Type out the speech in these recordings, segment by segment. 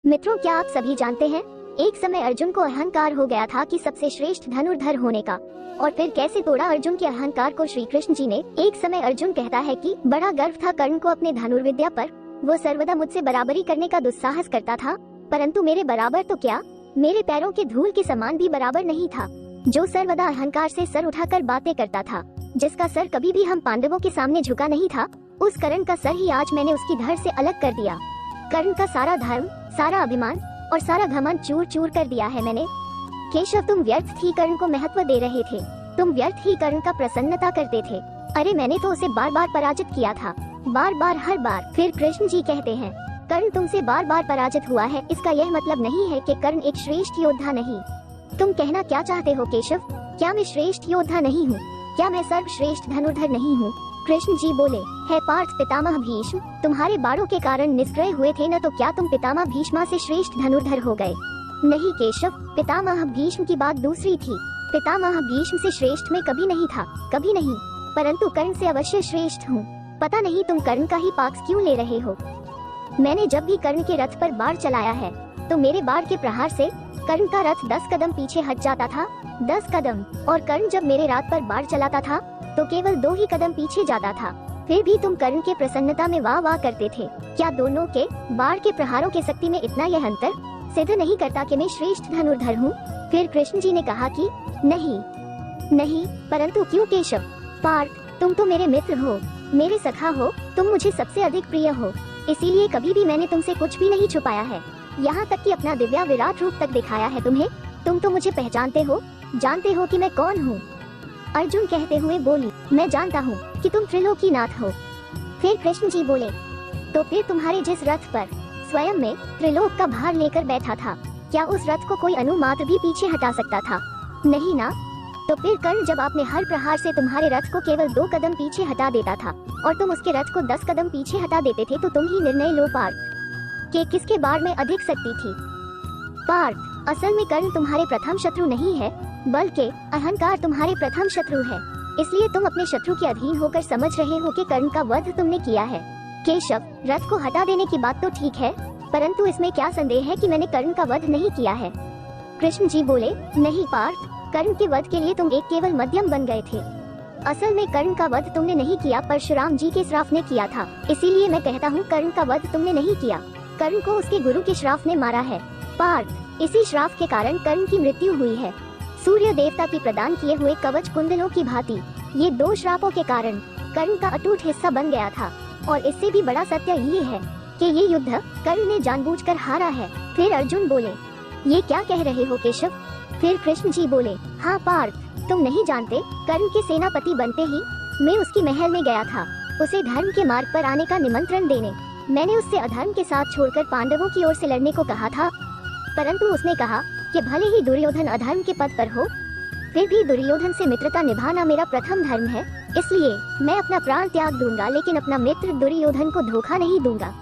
मित्रों, क्या आप सभी जानते हैं एक समय अर्जुन को अहंकार हो गया था कि सबसे श्रेष्ठ धनुर्धर होने का, और फिर कैसे तोड़ा अर्जुन के अहंकार को श्री कृष्ण जी ने। एक समय अर्जुन कहता है कि बड़ा गर्व था कर्ण को अपने धनुर्विद्या पर, वो सर्वदा मुझसे बराबरी करने का दुस्साहस करता था, परंतु मेरे बराबर तो क्या, मेरे पैरों के धूल के समान भी बराबर नहीं था। जो सर्वदा अहंकार से सर उठाकर बातें करता था, जिसका सर कभी भी हम पांडवों के सामने झुका नहीं था, उस कर्ण का सर ही आज मैंने उसकी धड़ से अलग कर दिया। कर्ण का सारा धर्म, सारा अभिमान और सारा घमंड चूर चूर कर दिया है मैंने। केशव, तुम व्यर्थ ही कर्ण को महत्व दे रहे थे, तुम व्यर्थ ही कर्ण का प्रसन्नता करते थे। अरे मैंने तो उसे बार बार पराजित किया था, बार बार, हर बार। फिर कृष्ण जी कहते हैं, कर्ण तुमसे बार बार पराजित हुआ है, इसका यह मतलब नहीं है कि कर्ण एक श्रेष्ठ योद्धा नहीं। तुम कहना क्या चाहते हो केशव? क्या मैं श्रेष्ठ योद्धा नहीं हूँ? क्या मैं सर्वश्रेष्ठ धनुर्धर नहीं हूँ? कृष्ण जी बोले, है पार्थ पितामह भीष्म, तुम्हारे बाणों के कारण निष्क्रिय हुए थे न, तो क्या तुम पितामह भीष्मा से श्रेष्ठ धनुर्धर हो गए? नहीं केशव, पितामह भीष्म की बात दूसरी थी। पितामह भीष्म से श्रेष्ठ मैं कभी नहीं था, कभी नहीं, परंतु कर्ण से अवश्य श्रेष्ठ हूँ। पता नहीं तुम कर्ण का ही पाक्ष क्यों ले रहे हो। मैंने जब भी कर्ण के रथ पर बाढ़ चलाया है, तो मेरे बाढ़ के प्रहार से कर्ण का रथ 10 कदम पीछे हट जाता था, 10 कदम। और कर्ण जब मेरे रथ पर बाढ़ चलाता था तो केवल 2 ही कदम पीछे जाता था। फिर भी तुम कर्ण के प्रसन्नता में वाह वाह करते थे। क्या दोनों के बाढ़ के प्रहारों के शक्ति में इतना यह अंतर सिद्ध नहीं करता कि मैं श्रेष्ठ धनुर्धर हूँ? फिर कृष्ण जी ने कहा कि नहीं नहीं, परंतु क्यों केशव? पार्थ, तुम तो मेरे मित्र हो, मेरे सखा हो, तुम मुझे सबसे अधिक प्रिय हो, इसीलिए कभी भी मैंने तुमसे कुछ भी नहीं छुपाया है, यहाँ तक कि अपना दिव्या विराट रूप तक दिखाया है तुम्हें। तुम तो मुझे पहचानते हो, जानते हो कि मैं कौन हूँ। अर्जुन कहते हुए बोली, मैं जानता हूँ कि तुम त्रिलोकीनाथ हो। फिर कृष्ण जी बोले, तो फिर तुम्हारे जिस रथ पर स्वयं में त्रिलोक का भार लेकर बैठा था, क्या उस रथ को कोई अनुमात्र भी पीछे हटा सकता था? नहीं ना। तो फिर कर्ण जब आपने हर प्रहार से तुम्हारे रथ को केवल 2 कदम पीछे हटा देता था और तुम उसके रथ को 10 कदम पीछे हटा देते थे, तो तुम ही निर्णय लो पार्थ कि किसके बाढ़ में अधिक शक्ति थी। पार्थ, असल में कर्ण तुम्हारे प्रथम शत्रु नहीं है, बल्कि अहंकार तुम्हारे प्रथम शत्रु है। इसलिए तुम अपने शत्रु के अधीन होकर समझ रहे हो कि कर्ण का वध तुमने किया है। केशव, रथ को हटा देने की बात तो ठीक है, परंतु इसमें क्या संदेह है कि मैंने कर्ण का वध नहीं किया है? कृष्ण जी बोले, नहीं पार्थ, कर्ण के वध के लिए तुम एक केवल मध्यम बन गए थे। असल में कर्ण का वध तुमने नहीं किया, परशुराम जी के श्राप ने किया था। इसीलिए मैं कहता हूँ कर्ण का वध तुमने नहीं किया, कर्ण को उसके गुरु के श्राप ने मारा है। पार्थ, इसी श्राप के कारण कर्ण की मृत्यु हुई है। सूर्य देवता की प्रदान किए हुए कवच कुंडलों की भांति ये 2 श्रापों के कारण कर्ण का अटूट हिस्सा बन गया था। और इससे भी बड़ा सत्य ये है कि ये युद्ध कर्ण ने जानबूझकर हारा है। फिर अर्जुन बोले, ये क्या कह रहे हो केशव? फिर कृष्ण जी बोले, हाँ पार्थ, तुम नहीं जानते, कर्ण के सेनापति बनते ही मैं उसकी महल में गया था, उसे धर्म के मार्ग पर आने का निमंत्रण देने। मैंने उससे अधर्म के साथ छोड़कर पांडवों की ओर से लड़ने को कहा था, परंतु उसने कहा कि भले ही दुर्योधन अधर्म के पद पर हो, फिर भी दुर्योधन से मित्रता निभाना मेरा प्रथम धर्म है, इसलिए मैं अपना प्राण त्याग दूंगा, लेकिन अपना मित्र दुर्योधन को धोखा नहीं दूंगा।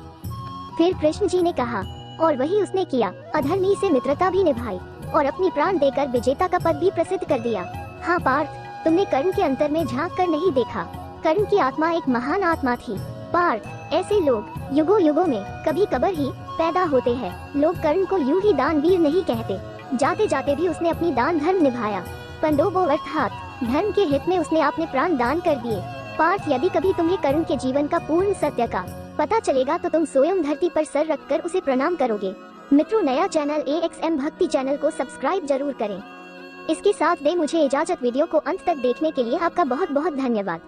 फिर कृष्ण जी ने कहा, और वही उसने किया, अधर्मी से मित्रता भी निभाई और अपनी प्राण देकर विजेता का पद भी प्रसिद्ध कर दिया। हाँ पार्थ, तुमने कर्ण के अंतर में झांक कर नहीं देखा, कर्ण की आत्मा एक महान आत्मा थी। पार्थ, ऐसे लोग युगों युगों में कभी कबर ही पैदा होते हैं। लोग कर्ण को यूं ही दानवीर नहीं कहते, जाते जाते भी उसने अपनी दान धर्म निभाया। पंडोबो अर्थात धर्म के हित में उसने अपने प्राण दान कर दिए। पार्थ, यदि कभी तुम्हें कर्ण के जीवन का पूर्ण सत्य का पता चलेगा तो तुम स्वयं धरती पर सर रखकर उसे प्रणाम करोगे। मित्रों, नया चैनल AXM भक्ति चैनल को सब्सक्राइब जरूर करें। इसके साथ दे मुझे इजाजत। वीडियो को अंत तक देखने के लिए आपका बहुत बहुत धन्यवाद।